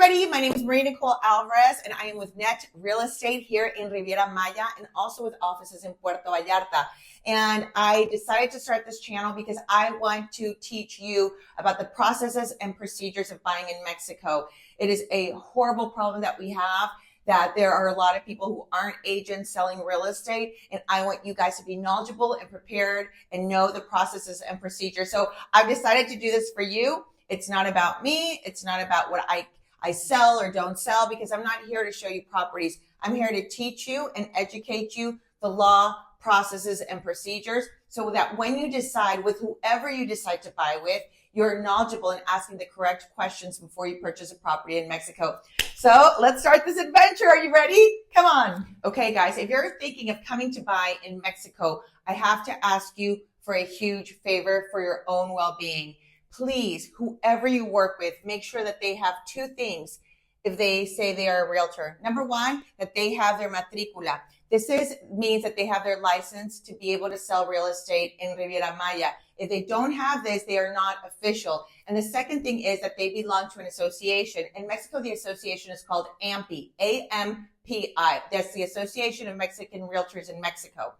everybody, my name is Nicole Alvarez and I am with Net Real Estate here in Riviera Maya and also with offices in Puerto Vallarta. And I decided to start this channel because I want to teach you about the processes and procedures of buying in Mexico. It is a horrible problem that we have, that there are a lot of people who aren't agents selling real estate, and I want you guys to be knowledgeable and prepared and know the processes and procedures. So I've decided to do this for you. It's not about me. It's not about what I sell or don't sell, because I'm not here to show you properties. I'm here to teach you and educate you the law, processes, and procedures, so that when you decide with whoever you decide to buy with, you're knowledgeable and asking the correct questions before you purchase a property in Mexico. So let's start this adventure. Are you ready? Come on. Okay, guys, if you're thinking of coming to buy in Mexico, I have to ask you for a huge favor for your own well-being. Please, whoever you work with, make sure that they have two things if they say they are a realtor. Number one, that they have their matricula. This means that they have their license to be able to sell real estate in Riviera Maya. If they don't have this, they are not official. And the second thing is that they belong to an association. In Mexico, the association is called AMPI, A-M-P-I. That's the Association of Mexican Realtors in Mexico.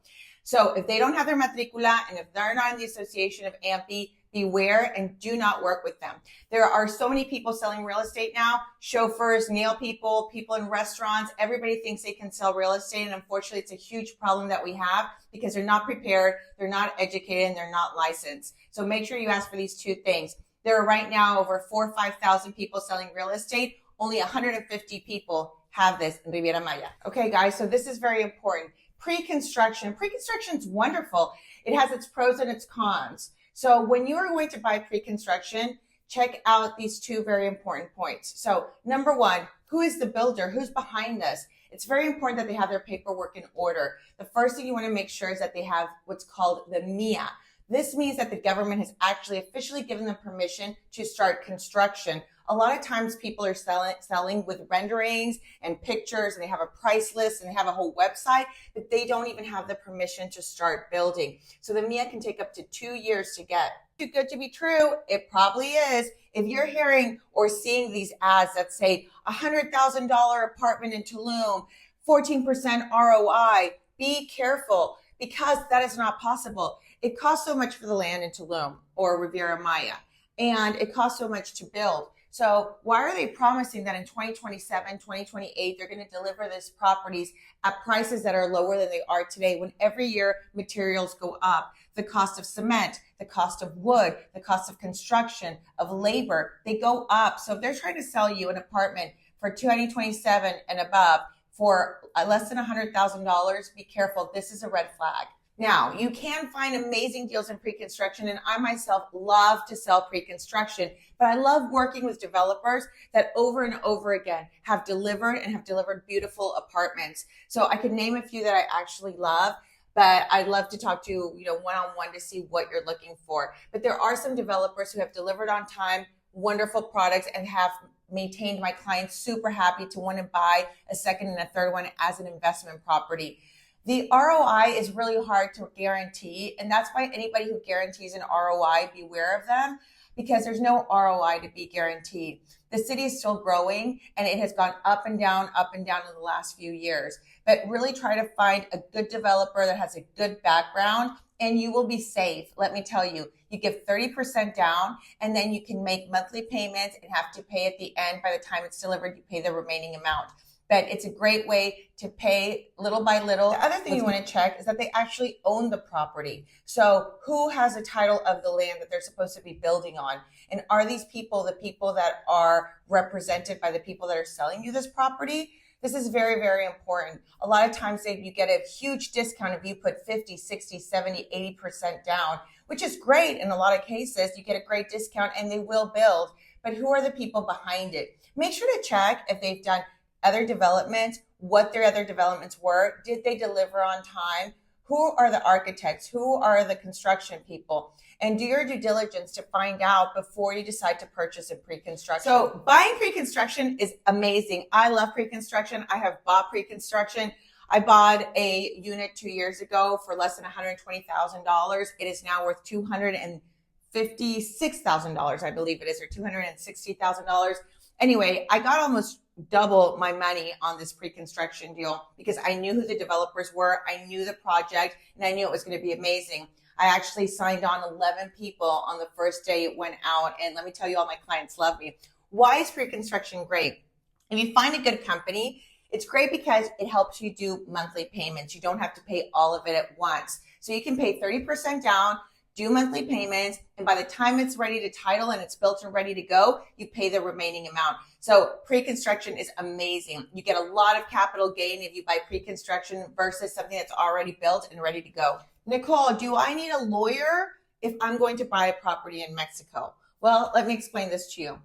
So if they don't have their matricula and if they're not in the association of AMPI, beware and do not work with them. There are so many people selling real estate now, chauffeurs, nail people, people in restaurants. Everybody thinks they can sell real estate. And unfortunately, it's a huge problem that we have because they're not prepared, they're not educated, and they're not licensed. So make sure you ask for these two things. There are right now over 4,000 or 5,000 people selling real estate. Only 150 people have this in Riviera Maya. Okay, guys, so this is very important. Pre-construction. Pre-construction is wonderful. It has its pros and its cons. So when you are going to buy pre-construction, check out these two very important points. So number one, who is the builder? Who's behind this? It's very important that they have their paperwork in order. The first thing you want to make sure is that they have what's called the MIA. This means that the government has actually officially given them permission to start construction. A lot of times people are selling with renderings and pictures, and they have a price list and they have a whole website, but they don't even have the permission to start building. So the MIA can take up to 2 years to get. Too good to be true. It probably is. If you're hearing or seeing these ads that say $100,000 apartment in Tulum, 14% ROI, be careful, because that is not possible. It costs so much for the land in Tulum or Riviera Maya, and it costs so much to build. So why are they promising that in 2027, 2028, they're going to deliver these properties at prices that are lower than they are today, when every year materials go up? The cost of cement, the cost of wood, the cost of construction, of labor, they go up. So if they're trying to sell you an apartment for 2027 and above for less than $100,000, be careful. This is a red flag. Now, you can find amazing deals in pre-construction, and I myself love to sell pre-construction, but I love working with developers that over and over again have delivered beautiful apartments. So I could name a few that I actually love, but I'd love to talk to you, one-on-one to see what you're looking for. But there are some developers who have delivered on time, wonderful products, and have maintained my clients super happy to want to buy a second and a third one as an investment property. The ROI is really hard to guarantee, and that's why anybody who guarantees an ROI, beware of them, because there's no ROI to be guaranteed. The city is still growing, and it has gone up and down in the last few years. But really try to find a good developer that has a good background, and you will be safe. Let me tell you, you give 30% down, and then you can make monthly payments and have to pay at the end. By the time it's delivered, you pay the remaining amount. But it's a great way to pay little by little. The other thing you want to check is that they actually own the property. So who has a title of the land that they're supposed to be building on? And are these people the people that are represented by the people that are selling you this property? This is very, very important. A lot of times you get a huge discount if you put 50, 60, 70, 80% down, which is great. In a lot of cases, you get a great discount and they will build. But who are the people behind it? Make sure to check if they've done other developments, what their other developments were. Did they deliver on time? Who are the architects? Who are the construction people? And do your due diligence to find out before you decide to purchase a pre-construction. So buying pre-construction is amazing. I love pre-construction. I have bought pre-construction. I bought a unit 2 years ago for less than $120,000. It is now worth $256,000, I believe it is, or $260,000. Anyway, I got almost double my money on this pre-construction deal because I knew who the developers were, I knew the project, and I knew it was going to be amazing. I actually signed on 11 people on the first day it went out, and let me tell you, all my clients love me. Why is pre-construction great? If you find a good company, it's great because it helps you do monthly payments. You don't have to pay all of it at once. So you can pay 30% down, do monthly payments, and by the time it's ready to title and it's built and ready to go, you pay the remaining amount. So pre-construction is amazing. You get a lot of capital gain if you buy pre-construction versus something that's already built and ready to go. Nicole, do I need a lawyer if I'm going to buy a property in Mexico? Well, let me explain this to you.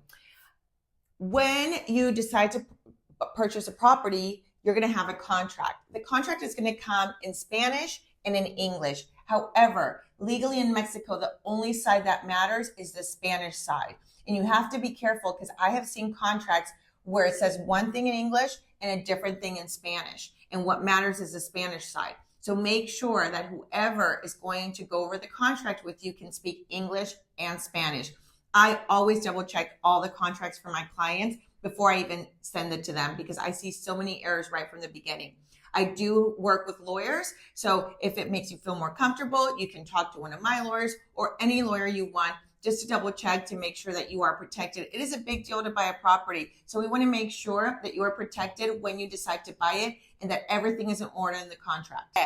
When you decide to purchase a property, you're going to have a contract. The contract is going to come in Spanish and in English. However, legally in Mexico, the only side that matters is the Spanish side. And you have to be careful because I have seen contracts where it says one thing in English and a different thing in Spanish. And what matters is the Spanish side. So make sure that whoever is going to go over the contract with you can speak English and Spanish. I always double check all the contracts for my clients before I even send it to them because I see so many errors right from the beginning. I do work with lawyers, so if it makes you feel more comfortable, you can talk to one of my lawyers or any lawyer you want just to double check to make sure that you are protected. It is a big deal to buy a property, so we want to make sure that you are protected when you decide to buy it and that everything is in order in the contract.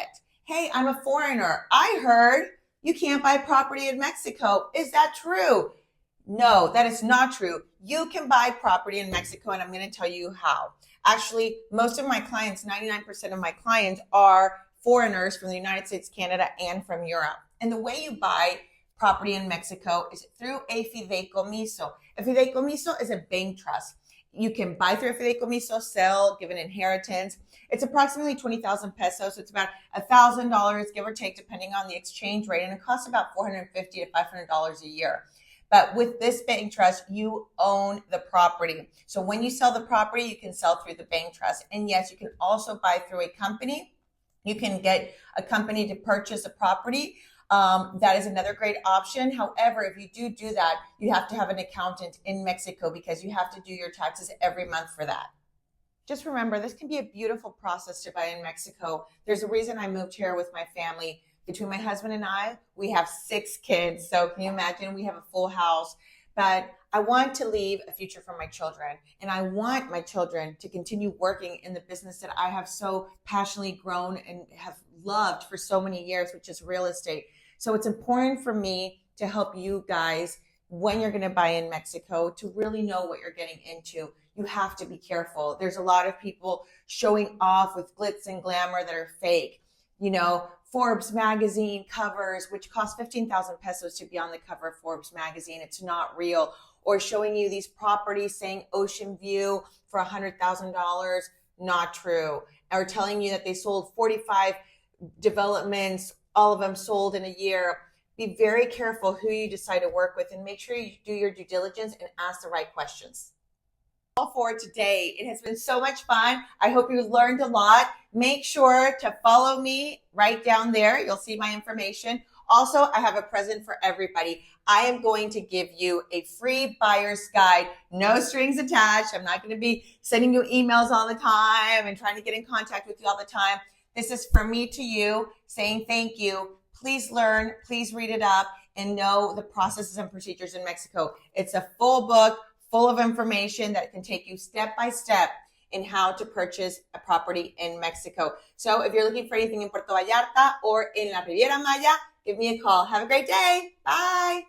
Hey, I'm a foreigner. I heard you can't buy property in Mexico. Is that true? No, that is not true. You can buy property in Mexico, and I'm going to tell you how. Actually, most of my clients, 99% of my clients are foreigners from the United States, Canada, and from Europe. And the way you buy property in Mexico is through a fideicomiso. A fideicomiso is a bank trust. You can buy through a fideicomiso, sell, give an inheritance. It's approximately 20,000 pesos. So it's about $1,000, give or take, depending on the exchange rate. And it costs about $450 to $500 a year. But with this bank trust, you own the property. So when you sell the property, you can sell through the bank trust. And yes, you can also buy through a company. You can get a company to purchase a property. That is another great option. However, if you do that, you have to have an accountant in Mexico because you have to do your taxes every month for that. Just remember, this can be a beautiful process to buy in Mexico. There's a reason I moved here with my family. Between my husband and I, we have 6 kids. So can you imagine? We have a full house. But I want to leave a future for my children. And I want my children to continue working in the business that I have so passionately grown and have loved for so many years, which is real estate. So it's important for me to help you guys when you're going to buy in Mexico to really know what you're getting into. You have to be careful. There's a lot of people showing off with glitz and glamour that are fake. You know, Forbes magazine covers, which cost 15,000 pesos to be on the cover of Forbes magazine. It's not real. Or showing you these properties saying ocean view for $100,000. Not true. Or telling you that they sold 45 developments, all of them sold in a year. Be very careful who you decide to work with and make sure you do your due diligence and ask the right questions. All for today. It has been so much fun. I hope you learned a lot. Make sure to follow me right down there. You'll see my information. Also, I have a present for everybody. I am going to give you a free buyer's guide, no strings attached. I'm not going to be sending you emails all the time and trying to get in contact with you all the time. This is from me to you saying thank you. Please learn, please read it up and know the processes and procedures in Mexico. It's a full book full of information that can take you step by step in how to purchase a property in Mexico. So if you're looking for anything in Puerto Vallarta or in la Riviera Maya, give me a call. Have a great day. Bye.